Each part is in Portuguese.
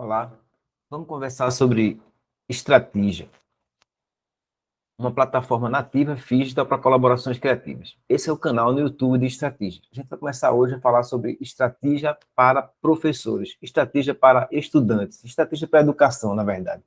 Olá, vamos conversar sobre Strategia, uma plataforma nativa digital para colaborações criativas. Esse é o canal no YouTube de Strategia. A gente vai começar hoje a falar sobre estratégia para professores, estratégia para estudantes, estratégia para educação, na verdade.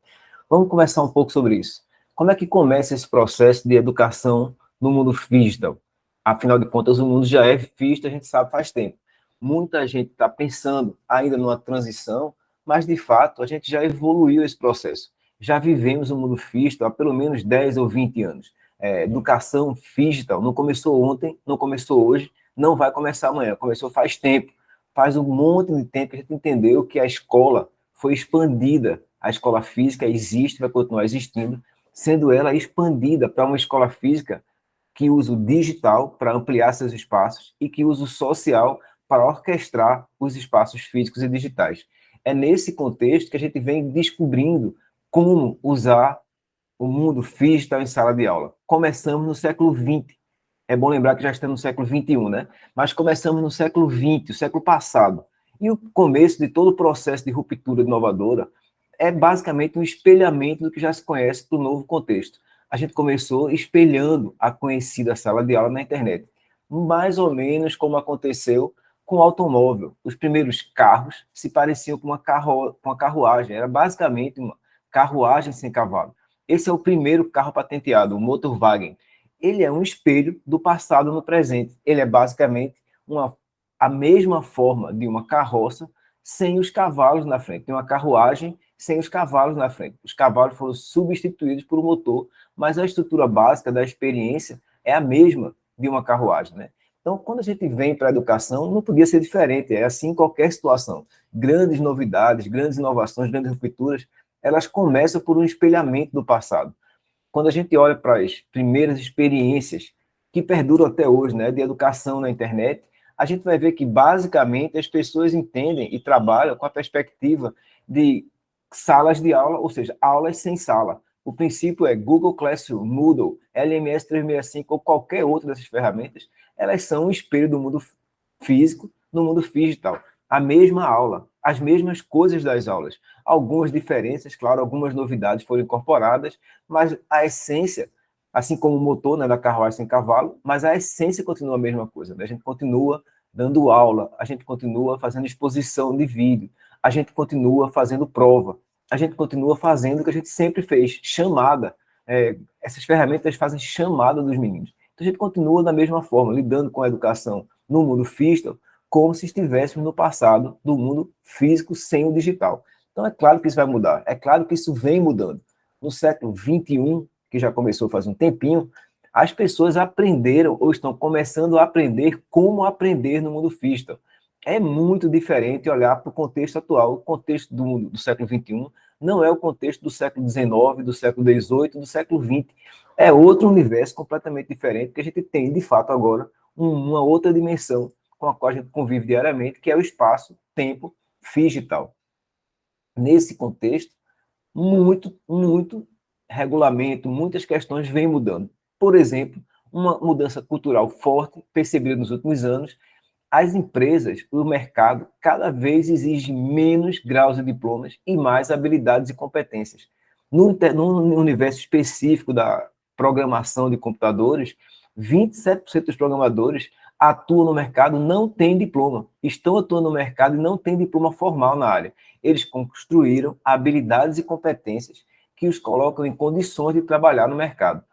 Vamos conversar um pouco sobre isso. Como é que começa esse processo de educação no mundo digital? Afinal de contas, o mundo já é digital, a gente sabe faz tempo. Muita gente está pensando ainda numa transição, mas, de fato, a gente já evoluiu esse processo. Já vivemos o mundo digital há pelo menos 10 ou 20 anos. Educação digital não começou ontem, não começou hoje, não vai começar amanhã. Começou faz tempo. Faz um monte de tempo que a gente entendeu que a escola foi expandida. A escola física existe, vai continuar existindo, sendo ela expandida para uma escola física que usa o digital para ampliar seus espaços e que usa o social para orquestrar os espaços físicos e digitais. É nesse contexto que a gente vem descobrindo como usar o mundo digital em sala de aula. Começamos no século XX. É bom lembrar que já estamos no século XXI, né? Mas começamos no século XX, o século passado. E o começo de todo o processo de ruptura inovadora é basicamente um espelhamento do que já se conhece do novo contexto. A gente começou espelhando a conhecida sala de aula na internet, mais ou menos como aconteceu com o automóvel. Os primeiros carros se pareciam com uma carruagem, era basicamente uma carruagem sem cavalo. Esse é o primeiro carro patenteado, o Motorwagen. Ele é um espelho do passado no presente. Ele é basicamente a mesma forma de uma carroça sem os cavalos na frente. Tem uma carruagem sem os cavalos na frente. Os cavalos foram substituídos por um motor, mas a estrutura básica da experiência é a mesma de uma carruagem, né? Então, quando a gente vem para a educação, não podia ser diferente. É assim em qualquer situação. Grandes novidades, grandes inovações, grandes rupturas, elas começam por um espelhamento do passado. Quando a gente olha para as primeiras experiências que perduram até hoje, né, de educação na internet, a gente vai ver que, basicamente, as pessoas entendem e trabalham com a perspectiva de salas de aula, ou seja, aulas sem sala. O princípio é Google Classroom, Moodle, LMS 365 ou qualquer outra dessas ferramentas, elas são um espelho do mundo físico no mundo digital. A mesma aula, as mesmas coisas das aulas. Algumas diferenças, claro, algumas novidades foram incorporadas, mas a essência, assim como o motor, né, da carruagem sem cavalo, mas a essência continua a mesma coisa. Né? A gente continua dando aula, a gente continua fazendo exposição de vídeo, a gente continua fazendo prova, a gente continua fazendo o que a gente sempre fez, chamada. Essas ferramentas fazem chamada dos meninos. Então a gente continua da mesma forma, lidando com a educação no mundo digital, como se estivéssemos no passado do mundo físico sem o digital. Então é claro que isso vai mudar, é claro que isso vem mudando. No século XXI, que já começou faz um tempinho, as pessoas aprenderam ou estão começando a aprender como aprender no mundo digital. É muito diferente olhar para o contexto atual. O contexto do século XXI não é o contexto do século XIX, do século XVIII, do século XX. É outro universo completamente diferente que a gente tem, de fato, agora uma outra dimensão com a qual a gente convive diariamente, que é o espaço-tempo digital. Nesse contexto, muito regulamento, muitas questões vêm mudando. Por exemplo, uma mudança cultural forte, percebida nos últimos anos, as empresas, o mercado, cada vez exige menos graus de diplomas e mais habilidades e competências. No universo específico da programação de computadores, 27% dos programadores atuam no mercado, não têm diploma, estão atuando no mercado e não têm diploma formal na área. Eles construíram habilidades e competências que os colocam em condições de trabalhar no mercado.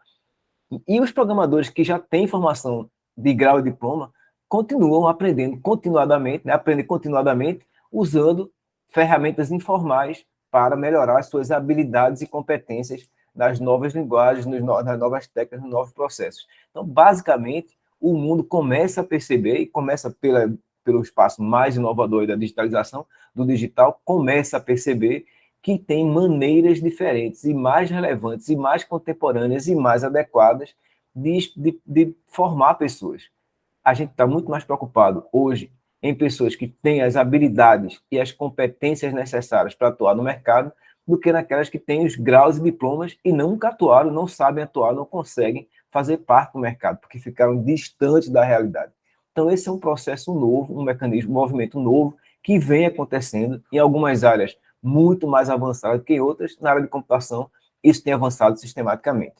E os programadores que já têm formação de grau e diploma continuam aprendendo continuadamente, né, aprendem continuadamente, usando ferramentas informais para melhorar as suas habilidades e competências nas novas linguagens, nas novas técnicas, nos novos processos. Então, basicamente, o mundo começa a perceber, e começa pelo espaço mais inovador da digitalização, do digital, começa a perceber que tem maneiras diferentes e mais relevantes e mais contemporâneas e mais adequadas de formar pessoas. A gente está muito mais preocupado hoje em pessoas que têm as habilidades e as competências necessárias para atuar no mercado do que naquelas que têm os graus e diplomas e nunca atuaram, não sabem atuar, não conseguem fazer parte do mercado, porque ficaram distantes da realidade. Então, esse é um processo novo, um mecanismo, um movimento novo que vem acontecendo em algumas áreas muito mais avançada que em outras. Na área de computação, isso tem avançado sistematicamente.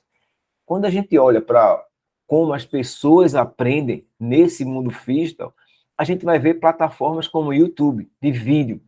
Quando a gente olha para como as pessoas aprendem nesse mundo digital, a gente vai ver plataformas como o YouTube, de vídeo.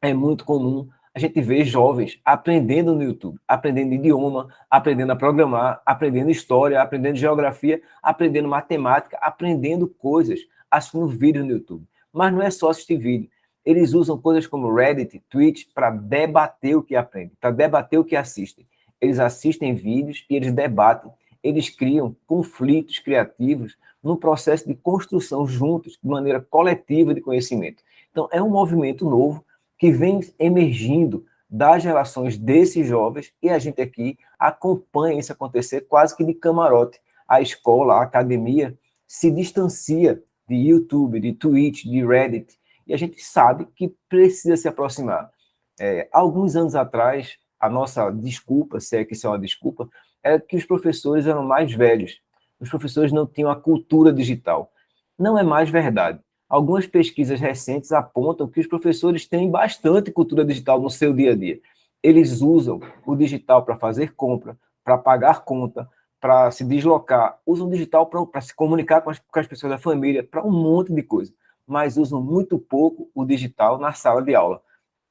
É muito comum a gente ver jovens aprendendo no YouTube, aprendendo idioma, aprendendo a programar, aprendendo história, aprendendo geografia, aprendendo matemática, aprendendo coisas, assistindo vídeos no YouTube. Mas não é só assistir vídeo. Eles usam coisas como Reddit, Twitch, para debater o que aprendem, para debater o que assistem. Eles assistem vídeos e eles debatem. Eles criam conflitos criativos no processo de construção juntos, de maneira coletiva de conhecimento. Então, é um movimento novo que vem emergindo das relações desses jovens e a gente aqui acompanha isso acontecer quase que de camarote. A escola, a academia se distancia de YouTube, de Twitch, de Reddit, e a gente sabe que precisa se aproximar. Alguns anos atrás, a nossa desculpa, se é que isso é uma desculpa, era que os professores eram mais velhos. Os professores não tinham a cultura digital. Não é mais verdade. Algumas pesquisas recentes apontam que os professores têm bastante cultura digital no seu dia a dia. Eles usam o digital para fazer compra, para pagar conta, para se deslocar, usam o digital para se comunicar com as pessoas da família, para um monte de coisa, mas usam muito pouco o digital na sala de aula.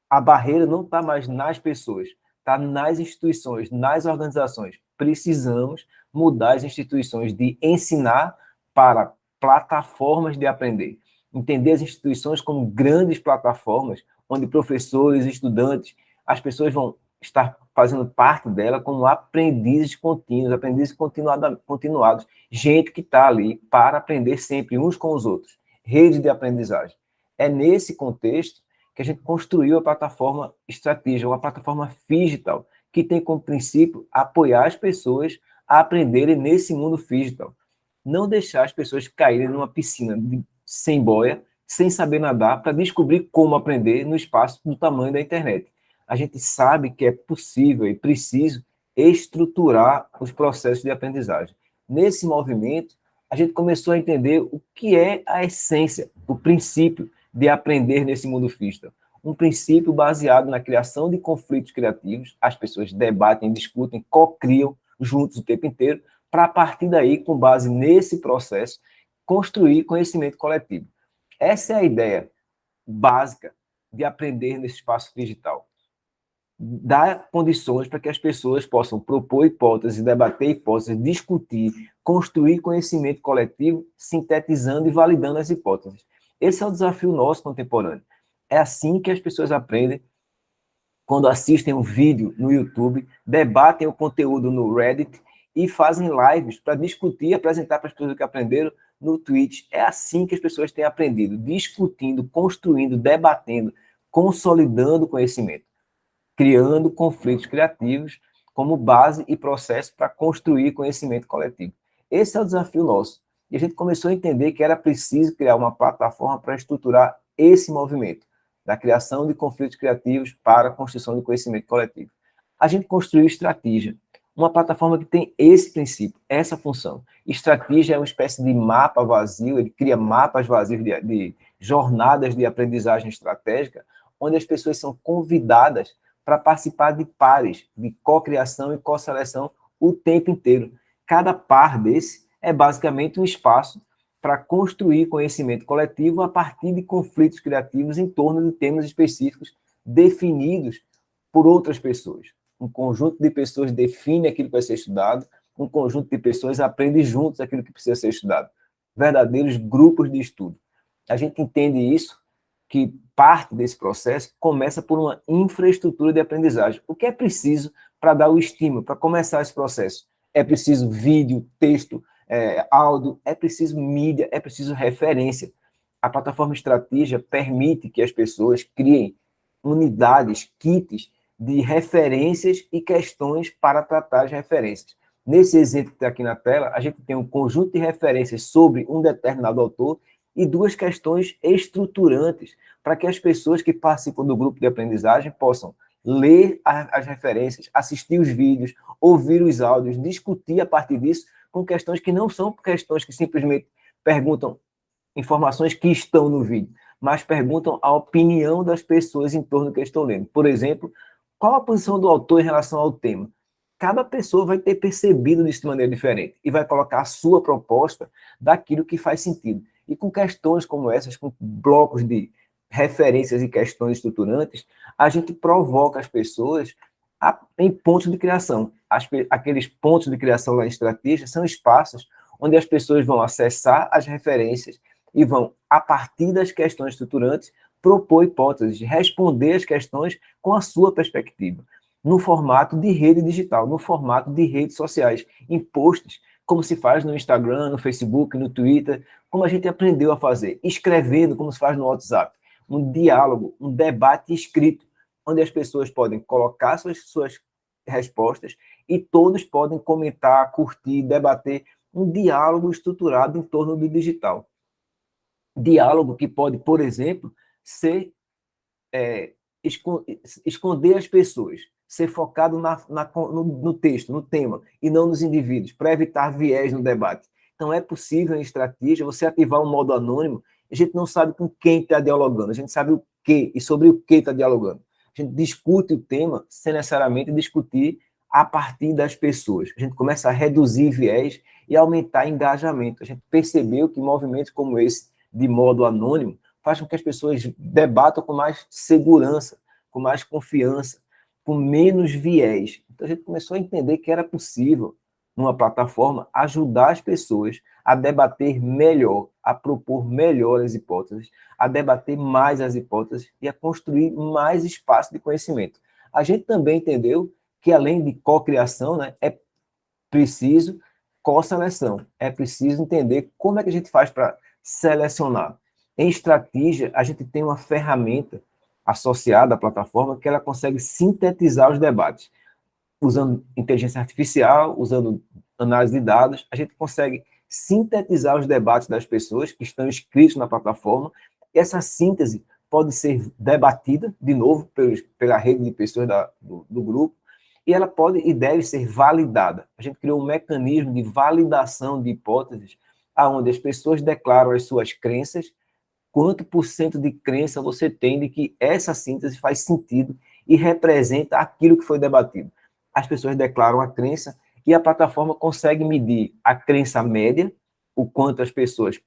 A barreira não está mais nas pessoas, está nas instituições, nas organizações. Precisamos mudar as instituições de ensinar para plataformas de aprender. Entender as instituições como grandes plataformas, onde professores, estudantes, as pessoas vão estar fazendo parte dela como aprendizes contínuos, aprendizes continuados, gente que está ali para aprender sempre uns com os outros, rede de aprendizagem. É nesse contexto que a gente construiu a plataforma Estratégia, uma plataforma digital, que tem como princípio apoiar as pessoas a aprenderem nesse mundo digital. Não deixar as pessoas caírem numa piscina sem boia, sem saber nadar, para descobrir como aprender no espaço do tamanho da internet. A gente sabe que é possível e preciso estruturar os processos de aprendizagem. Nesse movimento, a gente começou a entender o que é a essência, o princípio de aprender nesse mundo digital. Um princípio baseado na criação de conflitos criativos, as pessoas debatem, discutem, co-criam juntos o tempo inteiro, para a partir daí, com base nesse processo, construir conhecimento coletivo. Essa é a ideia básica de aprender nesse espaço digital. Dar condições para que as pessoas possam propor hipóteses, debater hipóteses, discutir, construir conhecimento coletivo, sintetizando e validando as hipóteses. Esse é o desafio nosso contemporâneo. É assim que as pessoas aprendem quando assistem um vídeo no YouTube, debatem o conteúdo no Reddit e fazem lives para discutir e apresentar para as pessoas que aprenderam no Twitch. É assim que as pessoas têm aprendido, discutindo, construindo, debatendo, consolidando conhecimento, criando conflitos criativos como base e processo para construir conhecimento coletivo. Esse é o desafio nosso. E a gente começou a entender que era preciso criar uma plataforma para estruturar esse movimento da criação de conflitos criativos para a construção de conhecimento coletivo. A gente construiu Estratégia, uma plataforma que tem esse princípio, essa função. Estratégia é uma espécie de mapa vazio, ele cria mapas vazios de jornadas de aprendizagem estratégica, onde as pessoas são convidadas para participar de pares, de co-criação e co-seleção o tempo inteiro. Cada par desse é basicamente um espaço para construir conhecimento coletivo a partir de conflitos criativos em torno de temas específicos definidos por outras pessoas. Um conjunto de pessoas define aquilo que vai ser estudado, um conjunto de pessoas aprende juntos aquilo que precisa ser estudado. Verdadeiros grupos de estudo. A gente entende isso, que parte desse processo começa por uma infraestrutura de aprendizagem. O que é preciso para dar o estímulo, para começar esse processo? É preciso vídeo, texto, áudio, é preciso mídia, é preciso referência. A plataforma Estratégia permite que as pessoas criem unidades, kits de referências e questões para tratar as referências. Nesse exemplo que está aqui na tela, a gente tem um conjunto de referências sobre um determinado autor e duas questões estruturantes para que as pessoas que participam do grupo de aprendizagem possam ler as referências, assistir os vídeos, ouvir os áudios, discutir a partir disso com questões que não são questões que simplesmente perguntam informações que estão no vídeo, mas perguntam a opinião das pessoas em torno do que estão lendo. Por exemplo, qual a posição do autor em relação ao tema? Cada pessoa vai ter percebido isso de maneira diferente e vai colocar a sua proposta daquilo que faz sentido. E com questões como essas, com blocos de referências e questões estruturantes, a gente provoca as pessoas em pontos de criação. Aqueles pontos de criação lá em estratégia são espaços onde as pessoas vão acessar as referências e vão, a partir das questões estruturantes, propor hipóteses, responder as questões com a sua perspectiva, no formato de rede digital, no formato de redes sociais, em posts, como se faz no Instagram, no Facebook, no Twitter, como a gente aprendeu a fazer, escrevendo, como se faz no WhatsApp, um diálogo, um debate escrito, onde as pessoas podem colocar suas respostas e todos podem comentar, curtir, debater, um diálogo estruturado em torno do digital. Diálogo que pode, por exemplo, ser esconder as pessoas, ser focado no texto, no tema, e não nos indivíduos, para evitar viés no debate. Então, é possível, em estratégia, você ativar um modo anônimo, a gente não sabe com quem está dialogando, a gente sabe o que e sobre o que está dialogando. A gente discute o tema sem necessariamente discutir a partir das pessoas. A gente começa a reduzir viés e aumentar engajamento. A gente percebeu que movimentos como esse, de modo anônimo, faz com que as pessoas debatam com mais segurança, com mais confiança, com menos viés. Então, a gente começou a entender que era possível, numa plataforma, ajudar as pessoas a debater melhor, a propor melhor as hipóteses, a debater mais as hipóteses e a construir mais espaço de conhecimento. A gente também entendeu que, além de cocriação, né, é preciso co-seleção, é preciso entender como é que a gente faz para selecionar. Em estratégia, a gente tem uma ferramenta associada à plataforma que ela consegue sintetizar os debates. Usando inteligência artificial, usando análise de dados, a gente consegue sintetizar os debates das pessoas que estão inscritos na plataforma. E essa síntese pode ser debatida, de novo, pela rede de pessoas do grupo, e ela pode e deve ser validada. A gente criou um mecanismo de validação de hipóteses, onde as pessoas declaram as suas crenças, quanto por cento de crença você tem de que essa síntese faz sentido e representa aquilo que foi debatido. As pessoas declaram a crença e a plataforma consegue medir a crença média, o quanto as pessoas,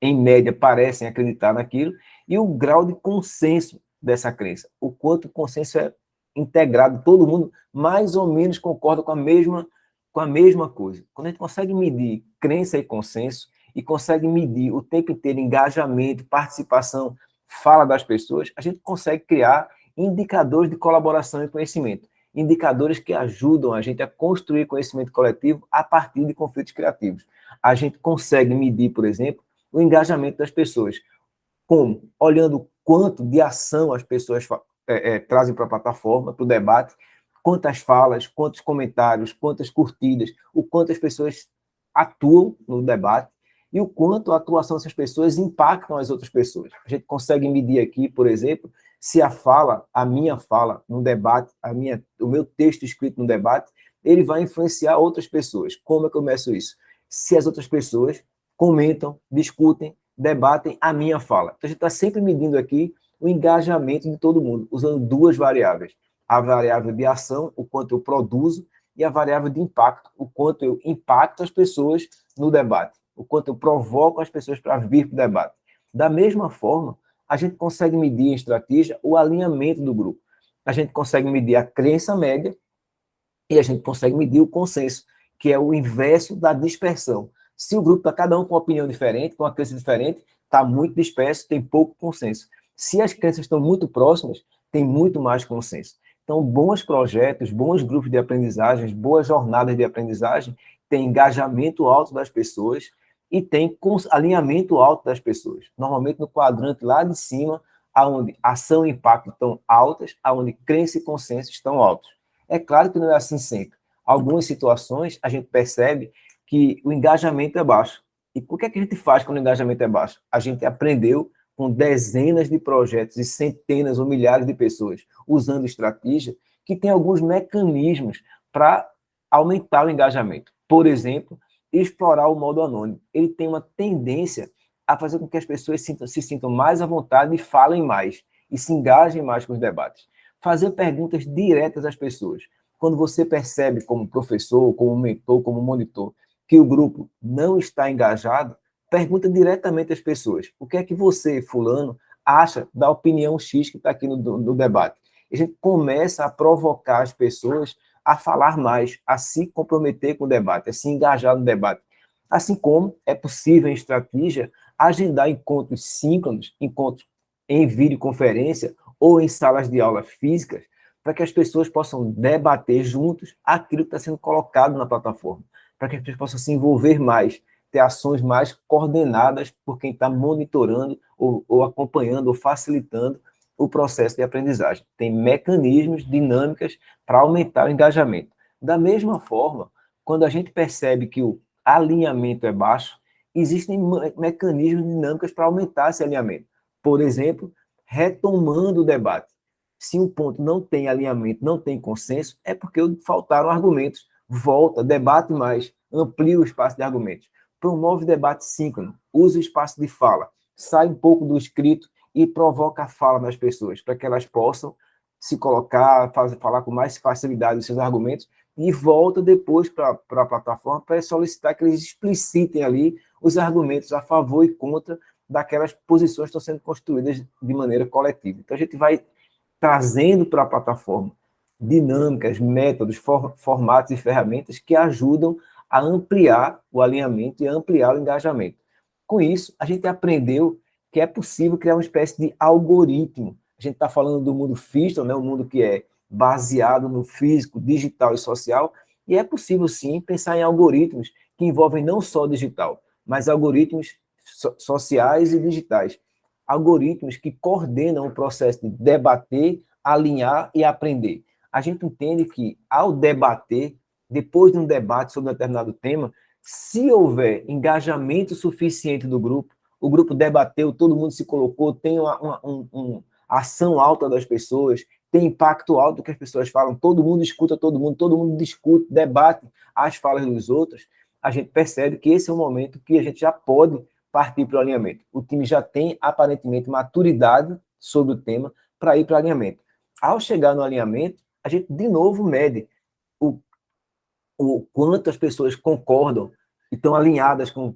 em média, parecem acreditar naquilo, e o grau de consenso dessa crença, o quanto o consenso é integrado, todo mundo mais ou menos concorda com a mesma coisa. Quando a gente consegue medir crença e consenso, e consegue medir o tempo inteiro engajamento, participação, fala das pessoas, a gente consegue criar indicadores de colaboração e conhecimento, indicadores que ajudam a gente a construir conhecimento coletivo a partir de conflitos criativos. A gente consegue medir, por exemplo, o engajamento das pessoas. Como? Olhando quanto de ação as pessoas trazem para a plataforma, para o debate, quantas falas, quantos comentários, quantas curtidas, o quanto as pessoas atuam no debate e o quanto a atuação dessas pessoas impactam as outras pessoas. A gente consegue medir aqui, por exemplo, se a minha fala no debate, o meu texto escrito no debate, ele vai influenciar outras pessoas. Como é que eu meço isso? Se as outras pessoas comentam, discutem, debatem a minha fala. Então, a gente está sempre medindo aqui o engajamento de todo mundo, usando duas variáveis. A variável de ação, o quanto eu produzo, e a variável de impacto, o quanto eu impacto as pessoas no debate, o quanto eu provoco as pessoas para vir para o debate. Da mesma forma, a gente consegue medir em estratégia o alinhamento do grupo. A gente consegue medir a crença média e a gente consegue medir o consenso, que é o inverso da dispersão. Se o grupo está cada um com uma opinião diferente, com uma crença diferente, está muito disperso, tem pouco consenso. Se as crenças estão muito próximas, tem muito mais consenso. Então, bons projetos, bons grupos de aprendizagens, boas jornadas de aprendizagem, têm engajamento alto das pessoas e tem alinhamento alto das pessoas. Normalmente no quadrante lá de cima, onde ação e impacto estão altas, onde crença e consenso estão altos. É claro que não é assim sempre. Algumas situações a gente percebe que o engajamento é baixo. E o que é que a gente faz quando o engajamento é baixo? A gente aprendeu com dezenas de projetos e centenas ou milhares de pessoas usando estratégia que tem alguns mecanismos para aumentar o engajamento. Por exemplo, explorar o modo anônimo. Ele tem uma tendência a fazer com que as pessoas se sintam mais à vontade e falem mais, e se engajem mais com os debates. Fazer perguntas diretas às pessoas. Quando você percebe, como professor, como mentor, como monitor, que o grupo não está engajado, pergunta diretamente às pessoas. O que é que você, fulano, acha da opinião X que está aqui no debate? E a gente começa a provocar as pessoas a falar mais, a se comprometer com o debate, a se engajar no debate. Assim como é possível em estratégia agendar encontros síncronos, encontros em videoconferência ou em salas de aula físicas, para que as pessoas possam debater juntos aquilo que está sendo colocado na plataforma, para que as pessoas possam se envolver mais, ter ações mais coordenadas por quem está monitorando ou acompanhando ou facilitando o processo de aprendizagem. Tem mecanismos, dinâmicas para aumentar o engajamento. Da mesma forma, quando a gente percebe que o alinhamento é baixo, existem mecanismos dinâmicos para aumentar esse alinhamento. Por exemplo, retomando o debate. Se um ponto não tem alinhamento, não tem consenso, é porque faltaram argumentos. Volta, debate mais, amplia o espaço de argumentos. Promove debate síncrono, usa o espaço de fala, sai um pouco do escrito e provoca a fala das pessoas, para que elas possam se colocar, falar com mais facilidade os seus argumentos e volta depois para a plataforma para solicitar que eles explicitem ali os argumentos a favor e contra daquelas posições que estão sendo construídas de maneira coletiva. Então, a gente vai trazendo para a plataforma dinâmicas, métodos, formatos e ferramentas que ajudam a ampliar o alinhamento e a ampliar o engajamento. Com isso, a gente aprendeu que é possível criar uma espécie de algoritmo. A gente está falando do mundo físico, né, um mundo que é baseado no físico, digital e social, e é possível, sim, pensar em algoritmos que envolvem não só o digital, mas algoritmos sociais e digitais. Algoritmos que coordenam o processo de debater, alinhar e aprender. A gente entende que, ao debater, depois de um debate sobre um determinado tema, se houver engajamento suficiente do grupo, o grupo debateu, todo mundo se colocou, tem uma ação alta das pessoas, tem impacto alto do que as pessoas falam, todo mundo escuta todo mundo discute, debate as falas dos outros, a gente percebe que esse é um momento que a gente já pode partir para o alinhamento. O time já tem, aparentemente, maturidade sobre o tema para ir para o alinhamento. Ao chegar no alinhamento, a gente, de novo, mede o quanto as pessoas concordam e estão alinhadas com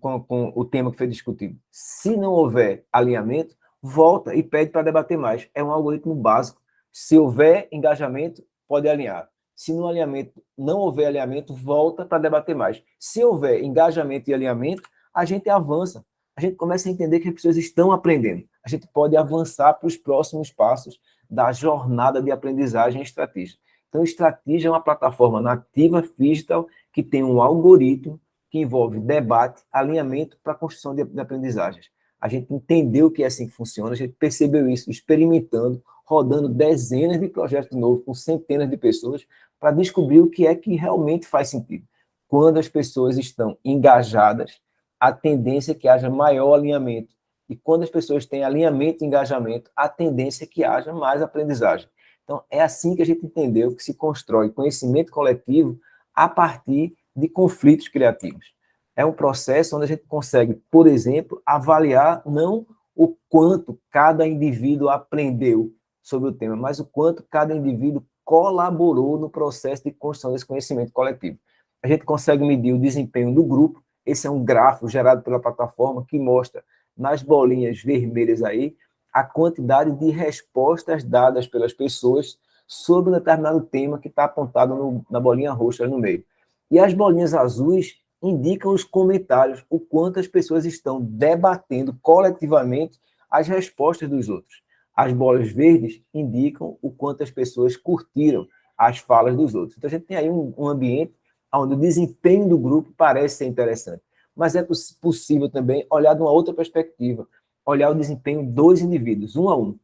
o tema que foi discutido. Se não houver alinhamento, volta e pede para debater mais. É um algoritmo básico. Se houver engajamento, pode alinhar. Se no alinhamento não houver alinhamento, volta para debater mais. Se houver engajamento e alinhamento, a gente avança. A gente começa a entender que as pessoas estão aprendendo. A gente pode avançar para os próximos passos da jornada de aprendizagem estratégica. Então, Estratégia é uma plataforma nativa digital que tem um algoritmo que envolve debate, alinhamento para a construção de aprendizagens. A gente entendeu que é assim que funciona, a gente percebeu isso experimentando, rodando dezenas de projetos novos com centenas de pessoas para descobrir o que é que realmente faz sentido. Quando as pessoas estão engajadas, a tendência é que haja maior alinhamento. E quando as pessoas têm alinhamento e engajamento, a tendência é que haja mais aprendizagem. Então, é assim que a gente entendeu que se constrói conhecimento coletivo a partir de conflitos criativos. É um processo onde a gente consegue, por exemplo, avaliar não o quanto cada indivíduo aprendeu sobre o tema, mas o quanto cada indivíduo colaborou no processo de construção desse conhecimento coletivo. A gente consegue medir o desempenho do grupo. Esse é um gráfico gerado pela plataforma que mostra nas bolinhas vermelhas aí a quantidade de respostas dadas pelas pessoas sobre um determinado tema que está apontado na bolinha roxa no meio. E as bolinhas azuis indicam os comentários, o quanto as pessoas estão debatendo coletivamente as respostas dos outros. As bolas verdes indicam o quanto as pessoas curtiram as falas dos outros. Então, a gente tem aí um ambiente onde o desempenho do grupo parece ser interessante. Mas é possível também olhar de uma outra perspectiva, olhar o desempenho dos indivíduos, um a um.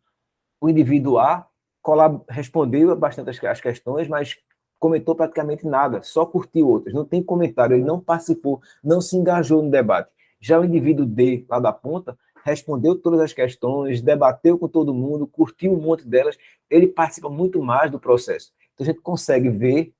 O indivíduo A respondeu bastante as questões, mas comentou praticamente nada, só curtiu outras, não tem comentário, ele não participou, não se engajou no debate. Já o indivíduo D, lá da ponta, respondeu todas as questões, debateu com todo mundo, curtiu um monte delas, ele participa muito mais do processo. Então, a gente consegue ver,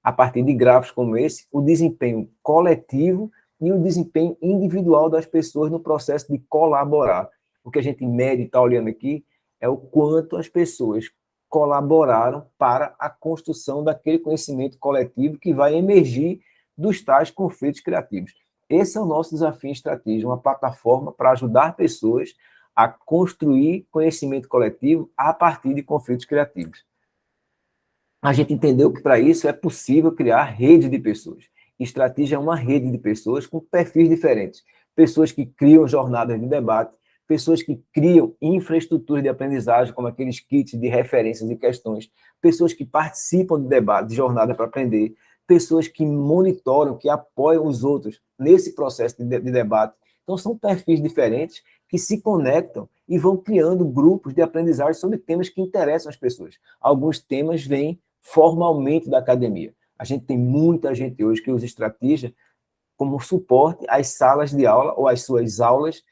a partir de gráficos como esse, o desempenho coletivo e o desempenho individual das pessoas no processo de colaborar. O que a gente mede e está olhando aqui é o quanto as pessoas colaboraram para a construção daquele conhecimento coletivo que vai emergir dos tais conflitos criativos. Esse é o nosso desafio em estratégia, uma plataforma para ajudar pessoas a construir conhecimento coletivo a partir de conflitos criativos. A gente entendeu que para isso é possível criar rede de pessoas. Estratégia é uma rede de pessoas com perfis diferentes. Pessoas que criam jornadas de debate, pessoas que criam infraestruturas de aprendizagem, como aqueles kits de referências e questões, pessoas que participam de debate, de jornada para aprender, pessoas que monitoram, que apoiam os outros nesse processo de debate. Então, são perfis diferentes que se conectam e vão criando grupos de aprendizagem sobre temas que interessam as pessoas. Alguns temas vêm formalmente da academia. A gente tem muita gente hoje que usa estratégia como suporte às salas de aula ou às suas aulas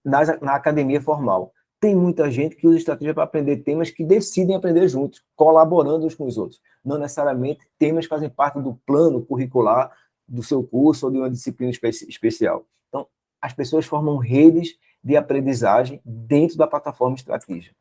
na academia formal. Tem muita gente que usa estratégia para aprender temas que decidem aprender juntos, colaborando uns com os outros. Não necessariamente temas que fazem parte do plano curricular do seu curso ou de uma disciplina especial. Então, as pessoas formam redes de aprendizagem dentro da plataforma estratégia.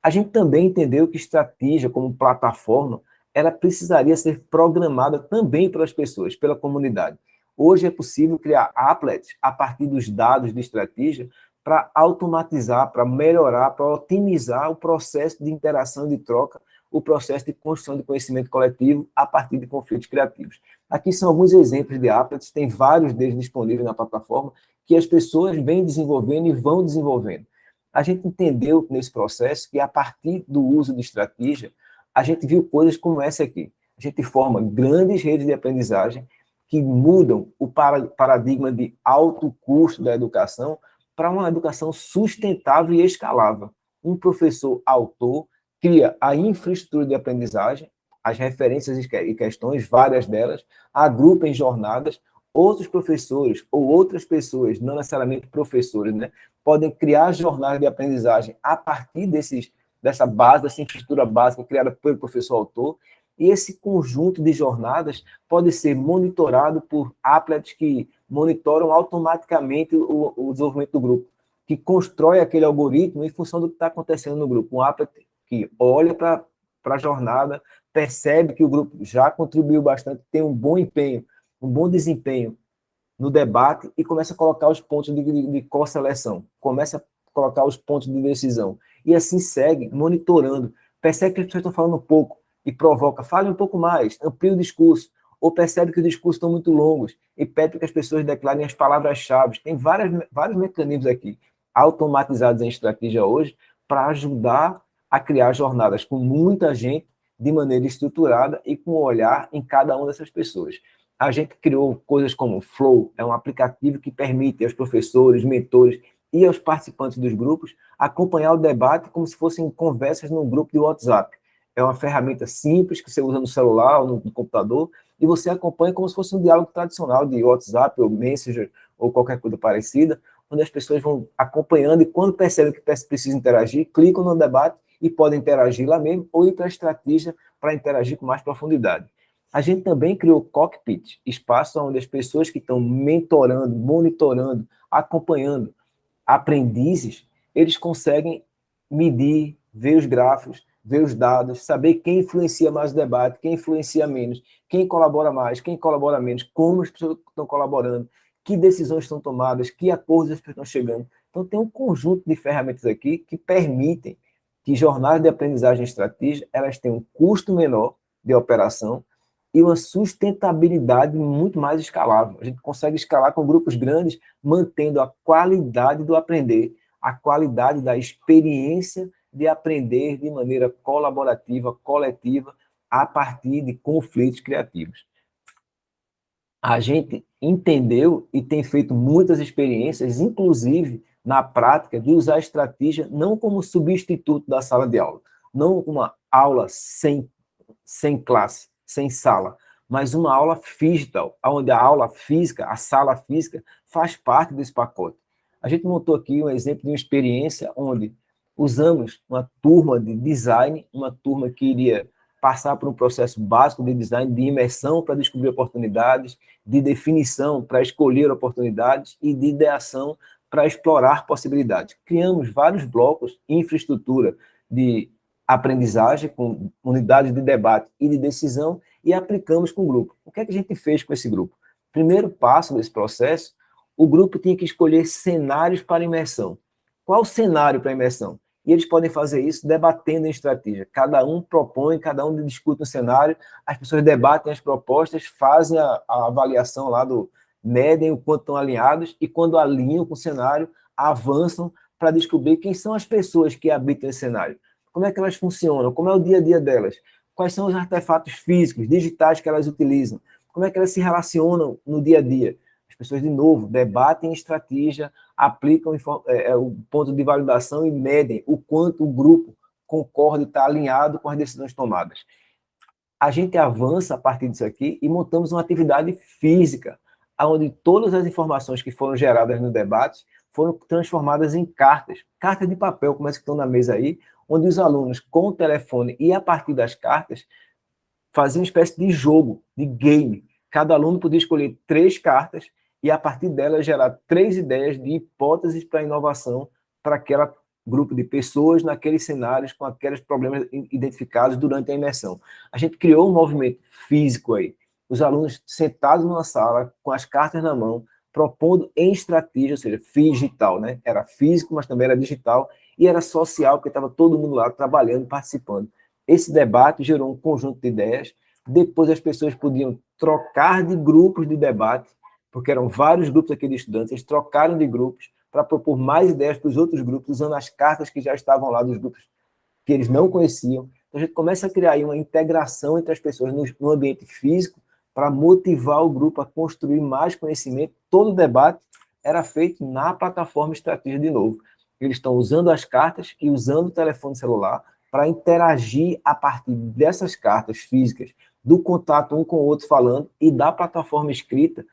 A gente também entendeu que estratégia como plataforma, ela precisaria ser programada também pelas pessoas, pela comunidade. Hoje é possível criar applets a partir dos dados de estratégia para automatizar, para melhorar, para otimizar o processo de interação e de troca, o processo de construção de conhecimento coletivo a partir de conflitos criativos. Aqui são alguns exemplos de applets, tem vários deles disponíveis na plataforma, que as pessoas vêm desenvolvendo e vão desenvolvendo. A gente entendeu nesse processo que, a partir do uso de estratégia, a gente viu coisas como essa aqui. A gente forma grandes redes de aprendizagem que mudam o paradigma de alto custo da educação para uma educação sustentável e escalável. Um professor autor cria a infraestrutura de aprendizagem, as referências e questões, várias delas, agrupa em jornadas, outros professores ou outras pessoas, não necessariamente professores, né, podem criar jornadas de aprendizagem a partir dessa base, dessa infraestrutura básica criada pelo professor autor, e esse conjunto de jornadas pode ser monitorado por applets que monitoram automaticamente o desenvolvimento do grupo, que constrói aquele algoritmo em função do que está acontecendo no grupo. Um applet que olha para a jornada, percebe que o grupo já contribuiu bastante, tem um bom empenho, um bom desempenho no debate e começa a colocar os pontos de co-seleção, começa a colocar os pontos de decisão. E assim segue, monitorando. Percebe que as pessoas estão falando pouco e provoca, fale um pouco mais, amplie o discurso. Ou percebe que os discursos estão muito longos e pede que as pessoas declarem as palavras-chave. Tem vários mecanismos aqui automatizados em estratégia hoje para ajudar a criar jornadas com muita gente de maneira estruturada e com um olhar em cada uma dessas pessoas. A gente criou coisas como o Flow, é um aplicativo que permite aos professores, mentores e aos participantes dos grupos acompanhar o debate como se fossem conversas num grupo de WhatsApp. É uma ferramenta simples que você usa no celular ou no computador e você acompanha como se fosse um diálogo tradicional de WhatsApp ou Messenger ou qualquer coisa parecida, onde as pessoas vão acompanhando e quando percebem que precisam interagir, clicam no debate e podem interagir lá mesmo ou ir para a estratégia para interagir com mais profundidade. A gente também criou cockpit, espaço onde as pessoas que estão mentorando, monitorando, acompanhando aprendizes, eles conseguem medir, ver os gráficos, ver os dados, saber quem influencia mais o debate, quem influencia menos, quem colabora mais, quem colabora menos, como as pessoas estão colaborando, que decisões estão tomadas, que acordos as pessoas estão chegando. Então, tem um conjunto de ferramentas aqui que permitem que jornadas de aprendizagem e estratégia elas tenham um custo menor de operação e uma sustentabilidade muito mais escalável. A gente consegue escalar com grupos grandes, mantendo a qualidade do aprender, a qualidade da experiência de aprender de maneira colaborativa, coletiva, a partir de conflitos criativos. A gente entendeu e tem feito muitas experiências, inclusive na prática, de usar a estratégia não como substituto da sala de aula, não uma aula sem classe, sem sala, mas uma aula digital, onde a aula física, a sala física, faz parte desse pacote. A gente montou aqui um exemplo de uma experiência onde usamos uma turma de design, uma turma que iria passar por um processo básico de design, de imersão para descobrir oportunidades, de definição para escolher oportunidades e de ideação para explorar possibilidades. Criamos vários blocos, infraestrutura de aprendizagem, com unidades de debate e de decisão, e aplicamos com o grupo. O que é que a gente fez com esse grupo? Primeiro passo desse processo, o grupo tinha que escolher cenários para imersão. Qual cenário para imersão? E eles podem fazer isso debatendo em estratégia. Cada um propõe, cada um discute um cenário, as pessoas debatem as propostas, fazem a avaliação lá medem o quanto estão alinhados, e quando alinham com o cenário, avançam para descobrir quem são as pessoas que habitam esse cenário. Como é que elas funcionam? Como é o dia a dia delas? Quais são os artefatos físicos, digitais que elas utilizam? Como é que elas se relacionam no dia a dia? As pessoas, de novo, debatem estratégia, aplicam o ponto de validação e medem o quanto o grupo concorda e está alinhado com as decisões tomadas. A gente avança a partir disso aqui e montamos uma atividade física, onde todas as informações que foram geradas no debate foram transformadas em cartas de papel, como as que estão na mesa aí, onde os alunos, com o telefone e a partir das cartas, faziam uma espécie de jogo, de game. Cada aluno podia escolher 3 cartas e, a partir delas, gerar 3 ideias de hipóteses para inovação para aquele grupo de pessoas, naqueles cenários, com aqueles problemas identificados durante a imersão. A gente criou um movimento físico aí. Os alunos sentados numa sala, com as cartas na mão, propondo em estratégia, ou seja, digital, né? Era físico, mas também era digital, e era social, porque estava todo mundo lá trabalhando, participando. Esse debate gerou um conjunto de ideias. Depois as pessoas podiam trocar de grupos de debate, porque eram vários grupos aqui de estudantes, eles trocaram de grupos para propor mais ideias para os outros grupos, usando as cartas que já estavam lá dos grupos que eles não conheciam. Então a gente começa a criar aí uma integração entre as pessoas no ambiente físico, para motivar o grupo a construir mais conhecimento. Todo o debate era feito na plataforma Estratégia de novo. Eles estão usando as cartas e usando o telefone celular para interagir a partir dessas cartas físicas, do contato um com o outro falando, e da plataforma escrita,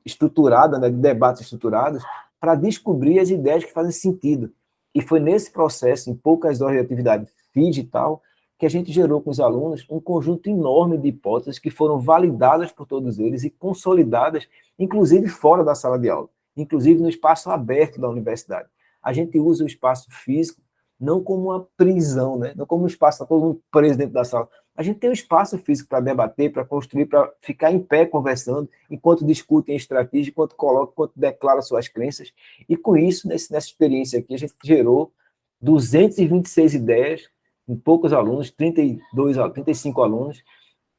estruturada, né, de debates estruturados, para descobrir as ideias que fazem sentido. E foi nesse processo, em poucas horas de atividade digital, que a gente gerou com os alunos um conjunto enorme de hipóteses que foram validadas por todos eles e consolidadas, inclusive fora da sala de aula, inclusive no espaço aberto da universidade. A gente usa o espaço físico não como uma prisão, né? Não como um espaço para todo mundo preso dentro da sala. A gente tem um espaço físico para debater, para construir, para ficar em pé conversando, enquanto discutem estratégia, enquanto colocam, enquanto declaram suas crenças. E com isso, nessa experiência aqui, a gente gerou 226 ideias, em poucos alunos, 35 alunos,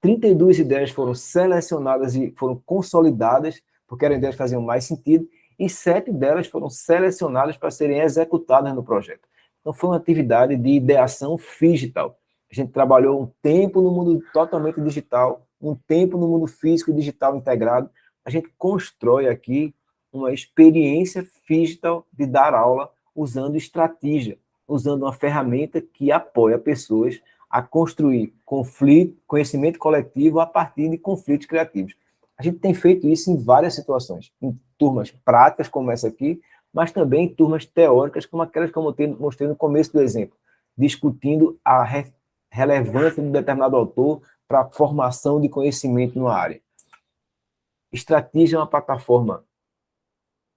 32 ideias foram selecionadas e foram consolidadas, porque eram ideias que faziam mais sentido, e 7 delas foram selecionadas para serem executadas no projeto. Então, foi uma atividade de ideação digital. A gente trabalhou um tempo no mundo totalmente digital, um tempo no mundo físico e digital integrado. A gente constrói aqui uma experiência digital de dar aula usando estratégia, usando uma ferramenta que apoia pessoas a construir conhecimento coletivo a partir de conflitos criativos. A gente tem feito isso em várias situações, em turmas práticas, como essa aqui, mas também em turmas teóricas, como aquelas que eu mostrei no começo do exemplo, discutindo a relevância de um determinado autor para a formação de conhecimento numa área. Estratégia é uma plataforma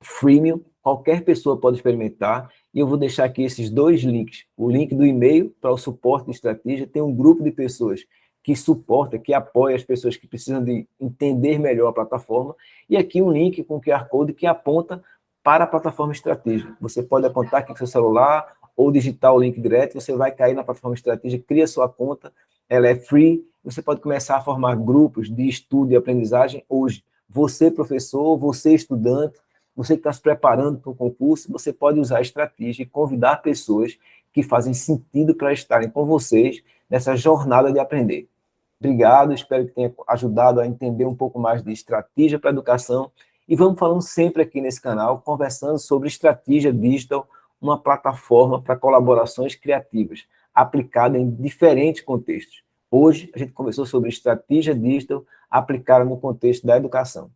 freemium, qualquer pessoa pode experimentar, e eu vou deixar aqui esses 2 links. O link do e-mail para o suporte de estratégia, tem um grupo de pessoas que suporta, que apoia as pessoas que precisam de entender melhor a plataforma, e aqui um link com QR Code que aponta para a plataforma estratégia. Você pode apontar aqui com seu celular, ou digitar o link direto, você vai cair na plataforma estratégia, cria sua conta, ela é free, você pode começar a formar grupos de estudo e aprendizagem hoje. Você, professor, você, estudante, você que está se preparando para o concurso, você pode usar a estratégia e convidar pessoas que fazem sentido para estarem com vocês nessa jornada de aprender. Obrigado, espero que tenha ajudado a entender um pouco mais de estratégia para a educação. E vamos falando sempre aqui nesse canal, conversando sobre estratégia digital, uma plataforma para colaborações criativas, aplicada em diferentes contextos. Hoje, a gente conversou sobre estratégia digital aplicada no contexto da educação.